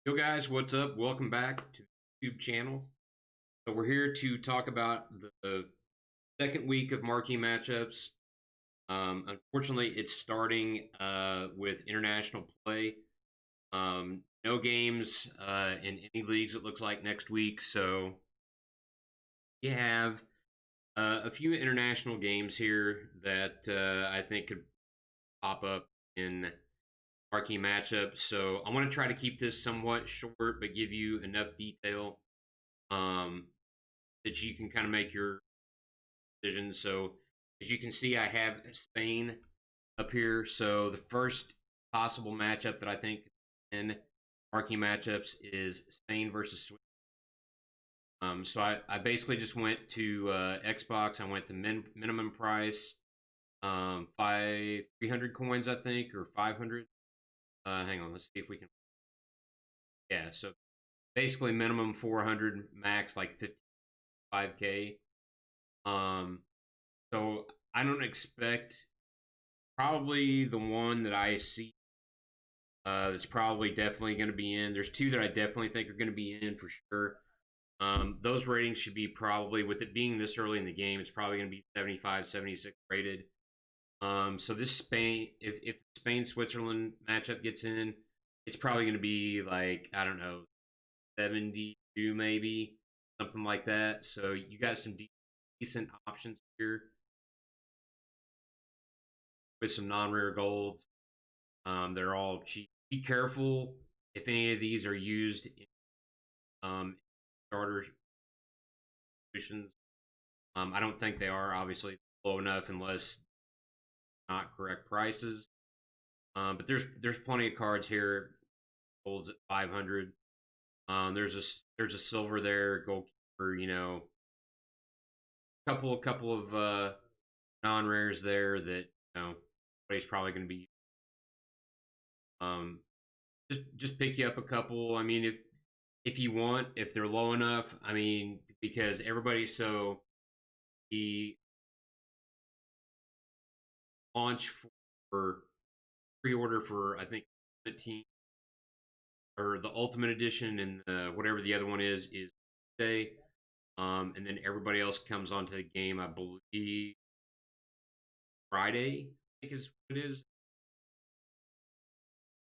Yo guys, what's up? Welcome back to the YouTube channel. So we're here to talk about the second week of marquee matchups. Unfortunately, it's starting with international play. No games in any leagues, it looks like, next week. So you have a few international games here that I think could pop up in marquee matchups. So I want to try to keep this somewhat short, but give you enough detail um, that you can kind of make your decisions. So as you can see, I have Spain up here. So the first possible matchup that I think in marquee matchups is Spain versus Sweden. So I basically just went to Xbox. I went to minimum price, 300 coins, I think, or 500. Hang on, let's see if we can. Yeah, so basically minimum 400, max like 55K. Um, so I don't expect probably the one that I see that's probably definitely going to be in. There's two that I definitely think are going to be in for sure. Those ratings should be probably, with it being this early in the game, it's probably going to be 75, 76 rated. So this Spain, if the Spain Switzerland matchup gets in, it's probably going to be like, I don't know, 72 maybe, something like that. So you got some decent options here with some non-rare golds. They're all cheap. Be careful if any of these are used in starter solutions. I don't think they are obviously low enough unless not correct prices. But there's plenty of cards here. Gold's at 500. There's a silver there, goalkeeper. Couple of non rares there that nobody's probably going to be. Um, just pick you up a couple. I mean, if you want, if they're low enough. I mean, because everybody's so the launch for pre-order for I think 17 or the Ultimate Edition and whatever the other one is today. And then everybody else comes onto the game. I believe Friday. I think is what it is.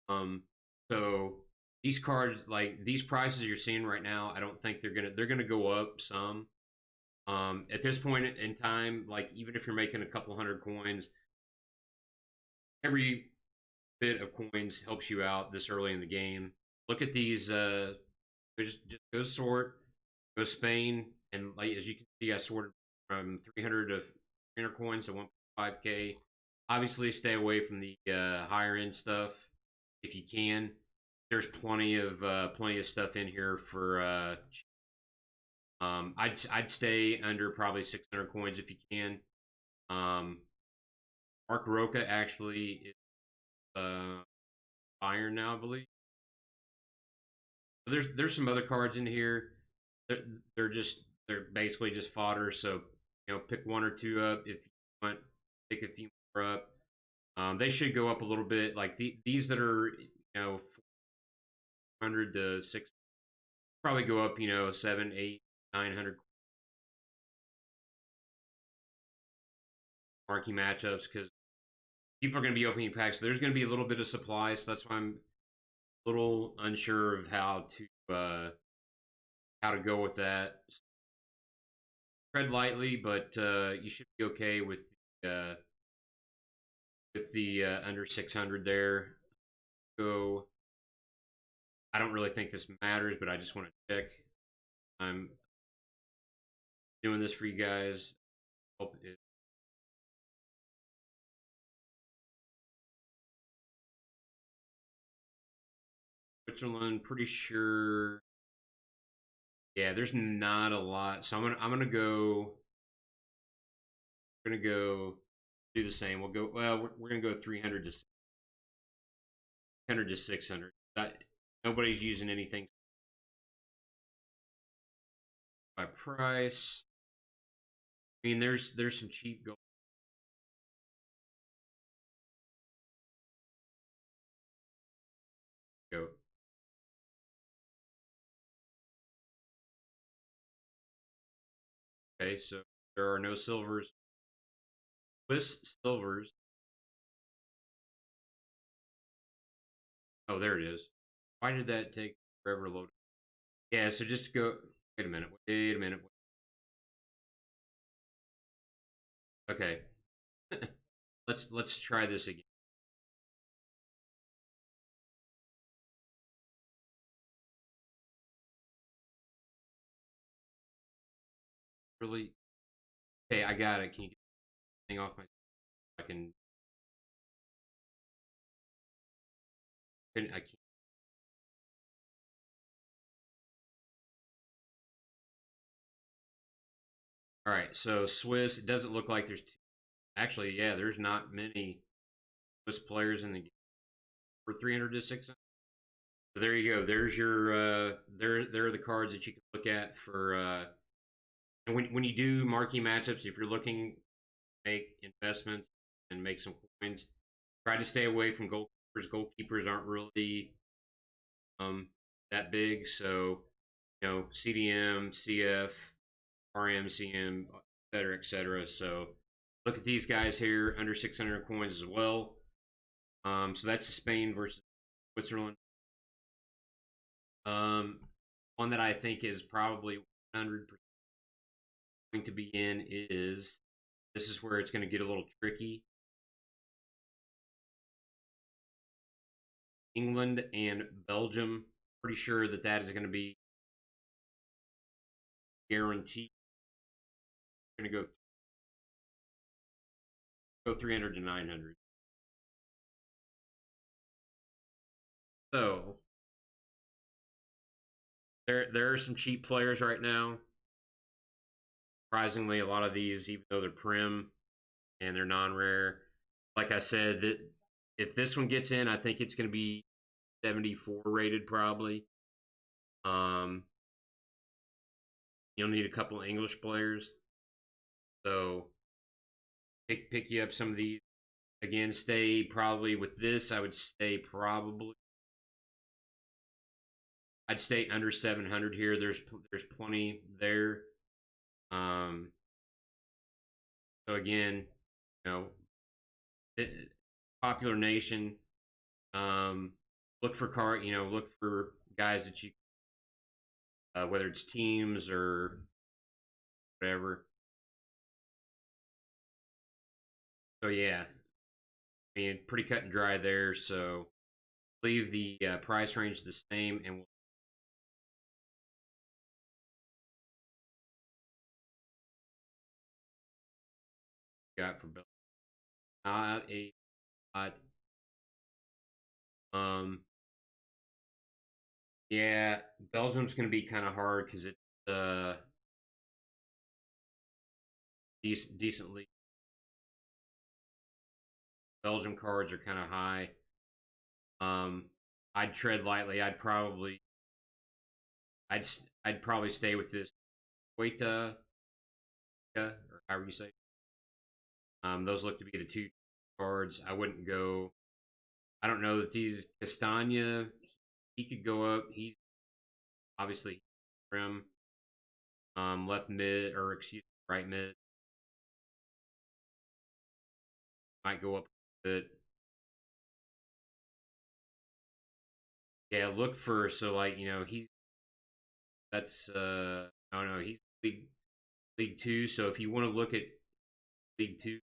Um, so these cards, like these prices you're seeing right now, I don't think they're gonna go up some. At this point in time, like even if you're making a couple hundred coins, every bit of coins helps you out this early in the game. Look at these. Just go sort, go Spain, and like as you can see, I sorted from 300 to 300 coins to 1.5K. Obviously, stay away from the higher end stuff if you can. There's plenty of stuff in here for. I'd stay under probably 600 coins if you can. Um, Mark Roca actually is iron now, I believe. So there's some other cards in here. They're, they're basically just fodder. So pick one or two up if you want. Pick a few more up. They should go up a little bit. Like these that are 400 to 6 probably go up 7, 8, 900 marquee matchups because people are going to be opening packs. So there's going to be a little bit of supply, so that's why I'm a little unsure of how to go with that. Tread lightly, but you should be okay uh, with the under 600 there. Go. I don't really think this matters, but I just want to check. I'm doing this for you guys. Hope it. Switzerland, pretty sure. Yeah, there's not a lot, so I'm gonna go. We're gonna go do the same. We'll go. Well, we're gonna go 300 to 600 to 600. Nobody's using anything by price. I mean, there's some cheap gold. Go. Okay, so there are no silvers. Swiss silvers. Oh, there it is. Why did that take forever to load? Yeah, so just go. Wait a minute. Wait a minute. Okay, let's try this again. Really? Okay, I got it. Can you get the thing off my? I can. I can't. All right. So Swiss. It doesn't look like there's. Actually, yeah, there's not many Swiss players in the game for 300 to 600. So there you go. There's your. There are the cards that you can look at for. And when you do marquee matchups, if you're looking to make investments and make some coins, try to stay away from goalkeepers. Goalkeepers aren't really that big. So, CDM, CF, RM, CM, et cetera, et cetera. So look at these guys here, under 600 coins as well. So that's Spain versus Switzerland. One that I think is probably 100% going to be in is this is where it's going to get a little tricky. England and Belgium. Pretty sure that that is going to be guaranteed. We're going to go 300 to 900. So there are some cheap players right now. Surprisingly, a lot of these, even though they're prim and they're non-rare, like I said, that if this one gets in, I think it's going to be 74 rated probably. Um, you'll need a couple of English players, so pick you up some of these. Again, stay probably with this. I would stay probably. I'd stay under 700 here. There's plenty there. Um, so again, you know, popular nation. Look for look for guys that you, whether it's teams or whatever. So yeah, I mean, pretty cut and dry there. So leave the price range the same, and we'll got for Bill. Not a lot. Um, yeah, Belgium's going to be kind of hard because it's decently. Belgium cards are kind of high. Um, I'd tread lightly. I'd I'd probably stay with this Queta or however you say it. Those look to be the two cards. I wouldn't go. I don't know that these Castagna. He could go up. He's obviously rim. Left mid or excuse me, right mid might go up a bit. Yeah, look for so like he that's I don't know he's league two. So if you want to look at league two,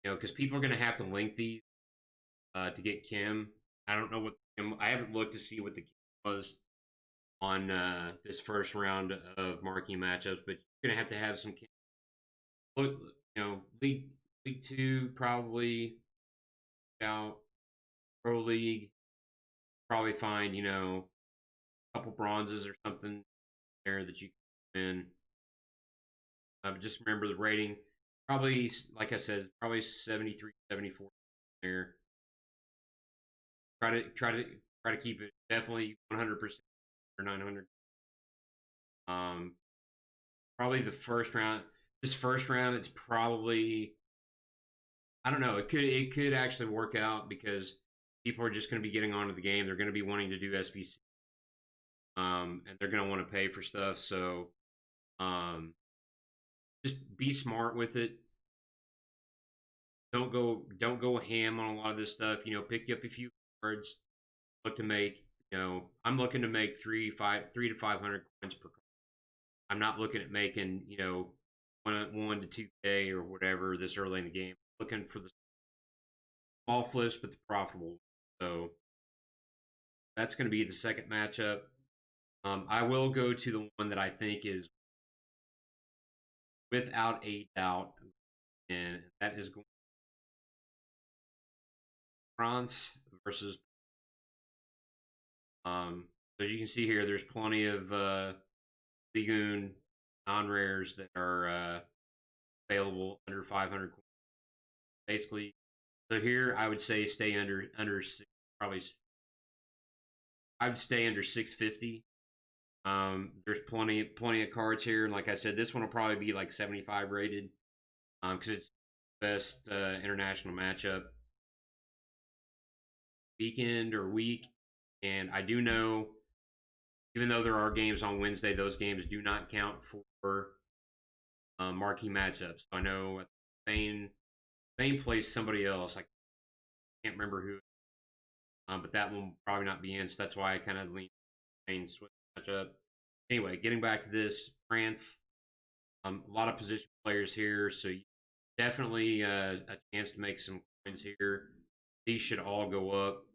because people are going to have to link these to get Kim. I don't know what Kim. I haven't looked to see what the Kim was on this first round of marquee matchups, but you're going to have some Kim. Look, league two probably out pro league probably find a couple bronzes or something there that you can win. But just remember the rating. Probably, like I said, probably 73, 74 there. Try to keep it definitely 100% or 900. Um, probably the first round. This first round, it's probably I don't know. It could actually work out because people are just going to be getting onto the game. They're going to be wanting to do SBC, and they're going to want to pay for stuff. So, um, just be smart with it. Don't go ham on a lot of this stuff. Pick up a few cards. Look to make. I'm looking to make 3 to 500 coins per card. I'm not looking at making 1 to 2K or whatever this early in the game. I'm looking for the small flips, but the profitable. So that's going to be the second matchup. I will go to the one that I think is without a doubt, and that is going France versus. So as you can see here, there's plenty of Ligoon non-rares that are available under 500 coins. Basically, so here I would say stay under probably I would stay under 650. There's plenty of cards here, and like I said, this one will probably be like 75 rated, because it's the best international matchup weekend or week. And I do know, even though there are games on Wednesday, those games do not count for marquee matchups. So I know Spain plays somebody else. I can't remember who, but that one will probably not be in. So that's why I kind of lean Spain switch matchup. Anyway, getting back to this, France, a lot of position players here, so definitely a chance to make some coins here. These should all go up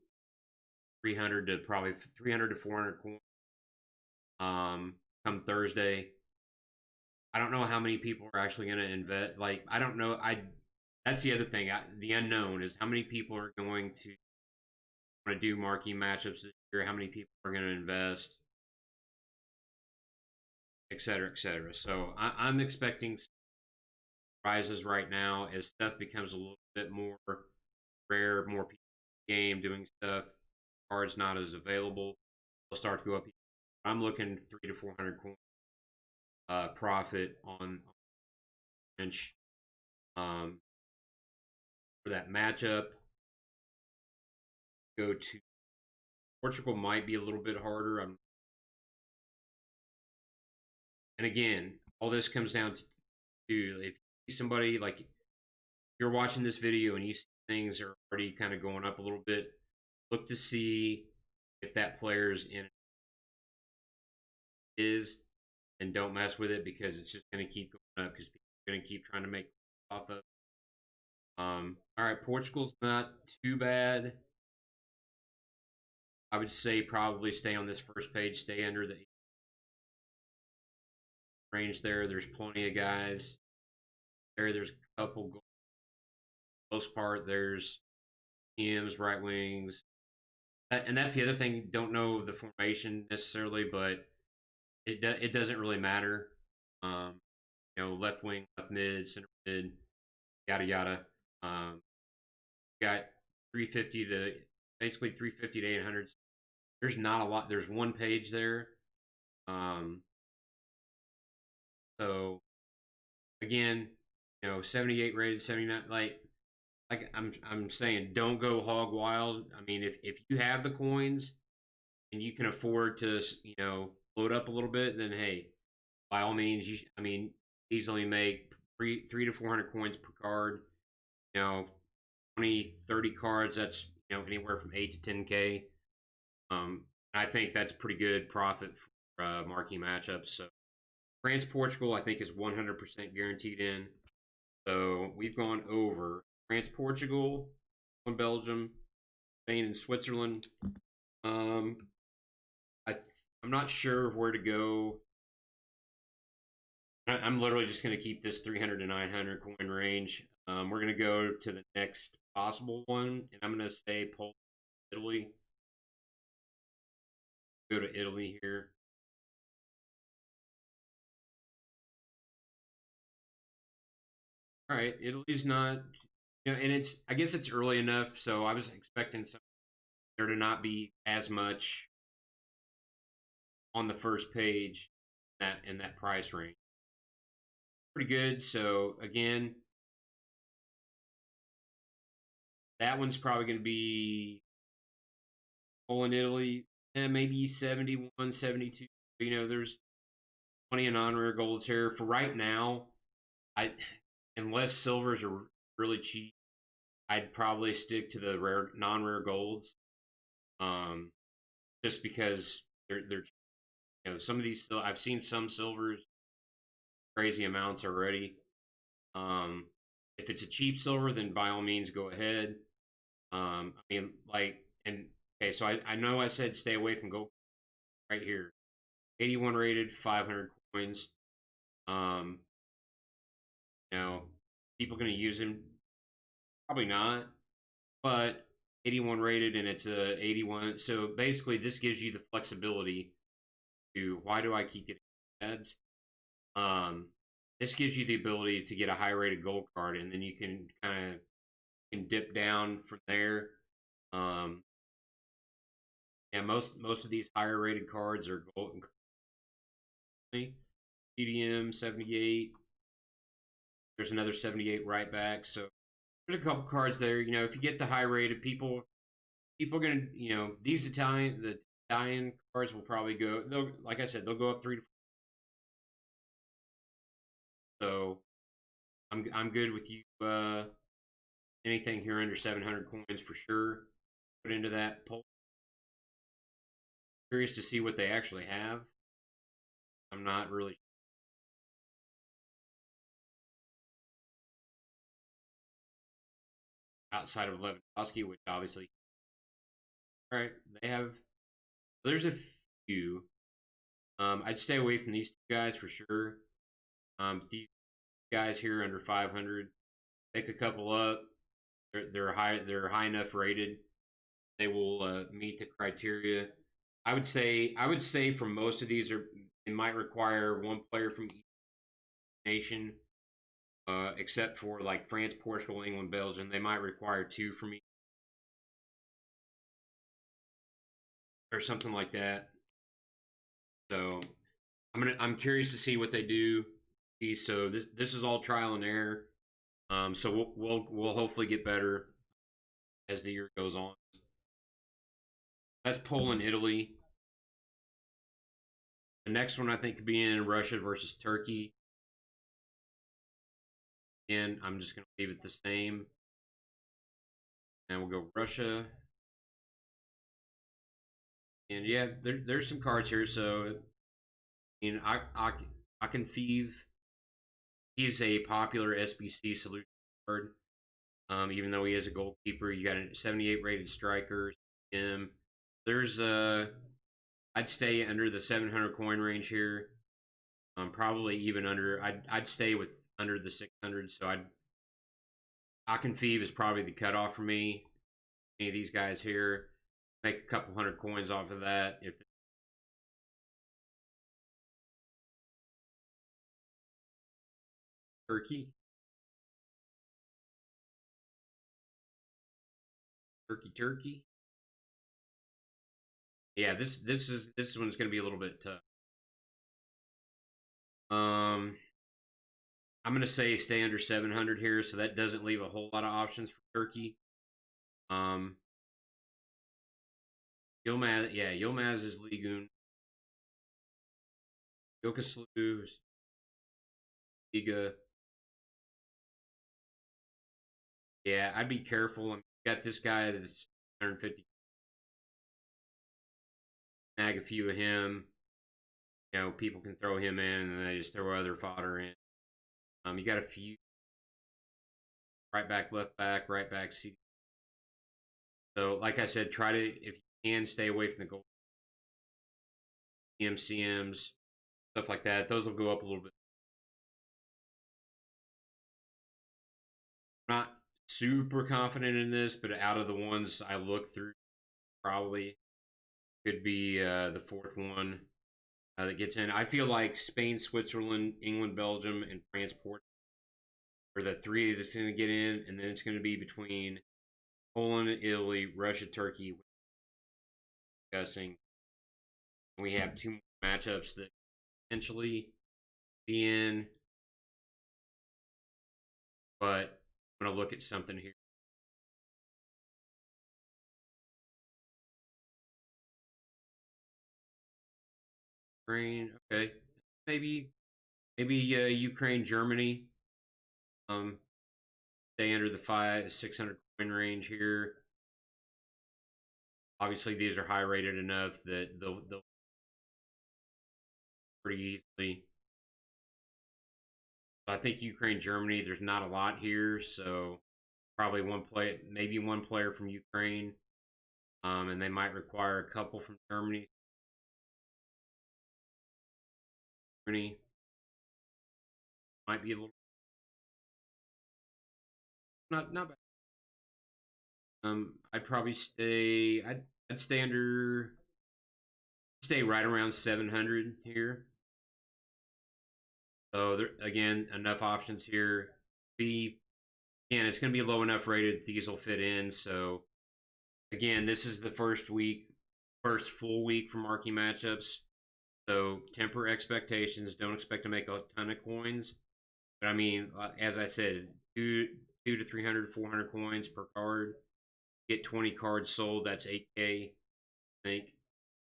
300 to probably 300 to 400 coins come Thursday. I don't know how many people are actually going to invest. Like, I don't know. That's the other thing. The unknown is how many people are going to want to do marquee matchups this year. How many people are going to invest, et cetera, et cetera. So I'm expecting surprises right now as stuff becomes a little bit more rare, more people in the game doing stuff. Cards not as available. They'll start to go up. I'm looking 300 to 400 coin profit on bench for that matchup. Go to Portugal might be a little bit harder. And again, all this comes down to if you see somebody like, if you're watching this video and you see things are already kind of going up a little bit, look to see if that player's in is, and don't mess with it because it's just going to keep going up because people are going to keep trying to make off of. All right, Portugal's not too bad. I would say probably stay on this first page, stay under the range there. There's plenty of guys there. There's a couple. For the most part, there's teams, right wings, and that's the other thing. Don't know the formation necessarily, but it doesn't really matter. Left wing, left mid, center mid, yada yada. Got 350 to basically 350 to 800. There's not a lot. There's one page there. So again, 78 rated, 79. Like I'm saying, don't go hog wild. I mean, if you have the coins and you can afford to, load up a little bit, then hey, by all means, easily make three to 400 coins per card. 20, 30 cards. That's anywhere from 8 to 10K. I think that's pretty good profit for marquee matchups. So France Portugal, I think, is 100% guaranteed in. So we've gone over France Portugal, Belgium, Spain, and Switzerland. I'm not sure where to go. I'm literally just going to keep this 300 to 900 coin range. We're going to go to the next possible one, and I'm going to say Poland, Italy. Go to Italy here. All right, Italy's not, and I guess it's early enough, so I was expecting there to not be as much on the first page in that price range. Pretty good. So again, that one's probably going to be Poland, Italy, maybe 71, 72. There's plenty of non-rare golds here for right now. I unless silvers are really cheap, I'd probably stick to the rare non-rare golds. Um, just because they're some of these I've seen some silvers crazy amounts already. Um, if it's a cheap silver, then by all means go ahead. I mean, like, and okay, so I know I said stay away from gold right here. 81 rated, 500 coins. Um, people gonna use him? Probably not, but 81 rated and it's a 81. So basically, this gives you the flexibility to why do I keep getting ads? Um, this gives you the ability to get a high rated gold card, and then you can kind of can dip down from there. Um, yeah, most of these higher rated cards are gold. CDM 78. There's another 78 right back. So there's a couple cards there. If you get the high rated people are gonna these Italian cards will probably go. They'll like I said they'll go up 3 to 4. So I'm good with you. Anything here under 700 coins for sure. Put into that poll. Curious to see what they actually have. I'm not really outside of Lewandowski, which obviously, all right, they have. There's a few. I'd stay away from these two guys for sure. These guys here under 500, pick a couple up. They're high. They're high enough rated. They will meet the criteria. I would say for most of these, they might require one player from each nation, except for like France, Portugal, England, Belgium. They might require two from each or something like that. So I'm curious to see what they do. So this is all trial and error. So we'll hopefully get better as the year goes on. That's Poland, Italy. The next one I think could be in Russia versus Turkey. And I'm just gonna leave it the same. And we'll go Russia. And yeah, there's some cards here. So I can thieve. He's a popular SBC solution card. Even though he is a goalkeeper, you got a 78 rated striker. Him. There's I'd stay under the 700 coin range here. Probably even under. I'd stay with under the 600. So Akinfeev is probably the cutoff for me. Any of these guys here, make a couple hundred coins off of that. If Turkey, Turkey. Yeah, this one's going to be a little bit tough. Um, I'm going to say stay under 700 here, so that doesn't leave a whole lot of options for Turkey. Um, Yilmaz, yeah, Yilmaz is Ligun. Yokaslu, Liga. Yeah, I'd be careful. You got this guy that's 150. Snag a few of him. People can throw him in, and they just throw other fodder in. You got a few right back, left back, right back. So, like I said, try to if you can stay away from the goal. MCMs, stuff like that. Those will go up a little bit. I'm not super confident in this, but out of the ones I look through, probably could be the fourth one that gets in. I feel like Spain, Switzerland, England, Belgium, and France, Portugal are the three that's going to get in, and then it's going to be between Poland, Italy, Russia, Turkey. Discussing. We have two more matchups that potentially be in, but I'm going to look at something here. Ukraine, okay, maybe Ukraine, Germany. Stay under the 600 coin range here. Obviously, these are high rated enough that they'll pretty easily. So I think Ukraine, Germany. There's not a lot here, so probably one play, maybe one player from Ukraine, and they might require a couple from Germany. Germany might be a little not bad. I'd probably stay. I'd stay right around 700 here. So there again, enough options here. Be Again, it's going to be low enough rated. These will fit in. So again, this is the first full week for marquee matchups. So temper expectations. Don't expect to make a ton of coins. But I mean, as I said, two to 300, 400 coins per card. Get 20 cards sold. That's 8K. I think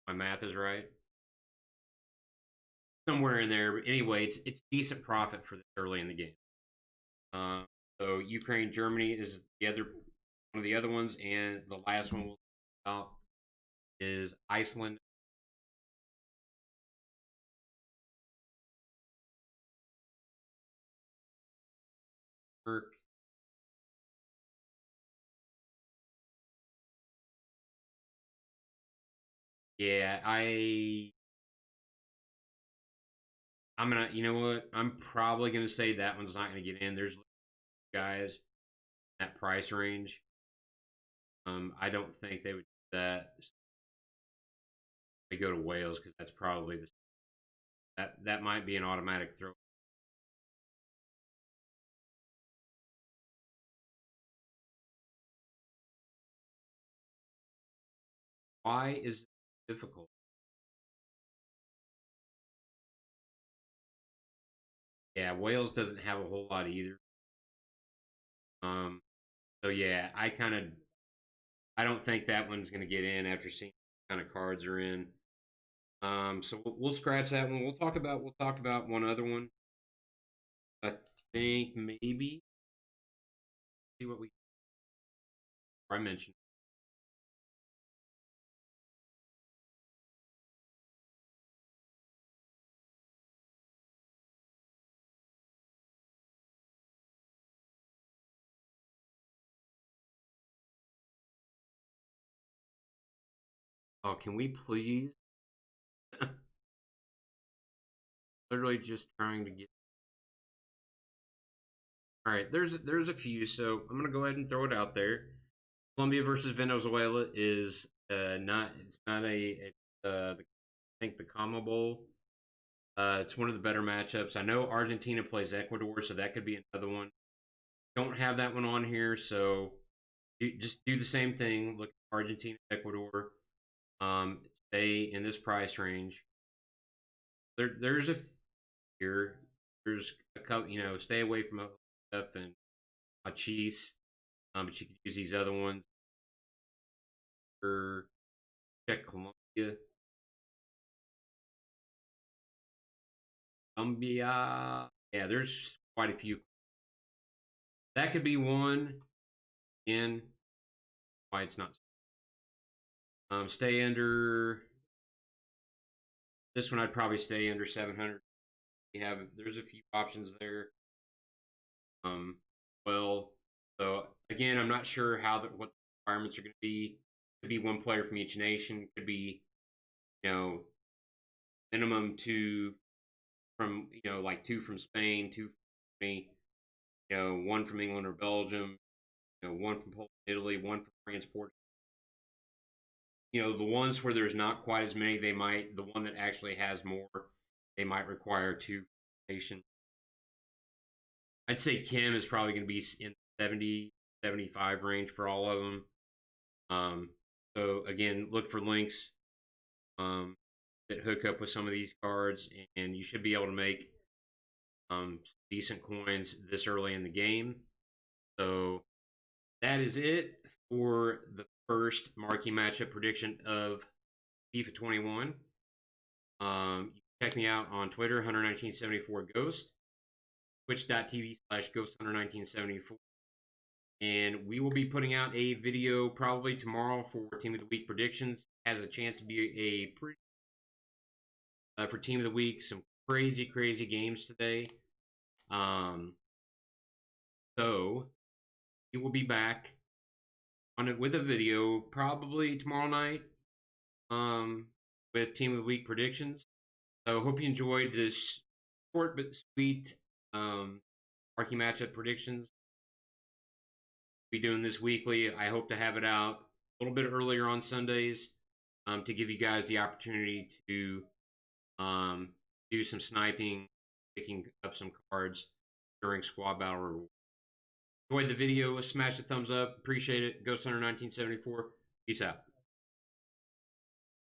my math is right. Somewhere in there. But anyway, it's decent profit for this early in the game. Uh, so Ukraine, Germany is the other one of the other ones, and the last one we'll talk about is Iceland. Yeah, I'm gonna, you know what? I'm probably gonna say that one's not gonna get in. There's guys that price range. I don't think they would do that. They go to Wales because that's probably that might be an automatic throw. Why is it difficult? Yeah, Wales doesn't have a whole lot either. Um, so yeah, I don't think that one's gonna get in after seeing what kind of cards are in. So we'll scratch that one. We'll talk about one other one. I think maybe see what I mentioned. Oh, can we please? Literally just trying to get. All right, there's a few, so I'm gonna go ahead and throw it out there. Colombia versus Venezuela is not it's not I think the Combo Bowl. It's one of the better matchups. I know Argentina plays Ecuador, so that could be another one. Don't have that one on here, so just do the same thing. Look at Argentina, Ecuador. Um, Stay in this price range. There's a here. There's a couple. Stay away from stuff and cheese. But you could use these other ones for check Colombia. Colombia. Yeah, there's quite a few. That could be one. In why it's not. Stay under this one. I'd probably stay under 700. There's a few options there. Um, well, so again, I'm not sure what the requirements are going to be. Could be one player from each nation. Could be you know minimum two from like two from Spain, two from Germany, one from England or Belgium, one from Poland, Italy, one from France, Portugal. The ones where there's not quite as many, the one that actually has more, they might require two nation. I'd say Kim is probably going to be in 70, 75 range for all of them. Um, so again, look for links that hook up with some of these cards, and you should be able to make decent coins this early in the game. So that is it for the first marquee matchup prediction of FIFA 21. You can check me out on Twitter, 11974 Ghost. twitch.tv/GhostHunter1974. And we will be putting out a video probably tomorrow for Team of the Week predictions. Has a chance to be a pretty for Team of the Week. Some crazy games today. Um, so we will be back on it with a video probably tomorrow night. With Team of the Week predictions. So hope you enjoyed this short but sweet marquee matchup predictions. Be doing this weekly. I hope to have it out a little bit earlier on Sundays to give you guys the opportunity to do some sniping, picking up some cards during Squad Battle Reward. Enjoyed the video, smash the thumbs up, appreciate it. Ghost Hunter 1974, peace out.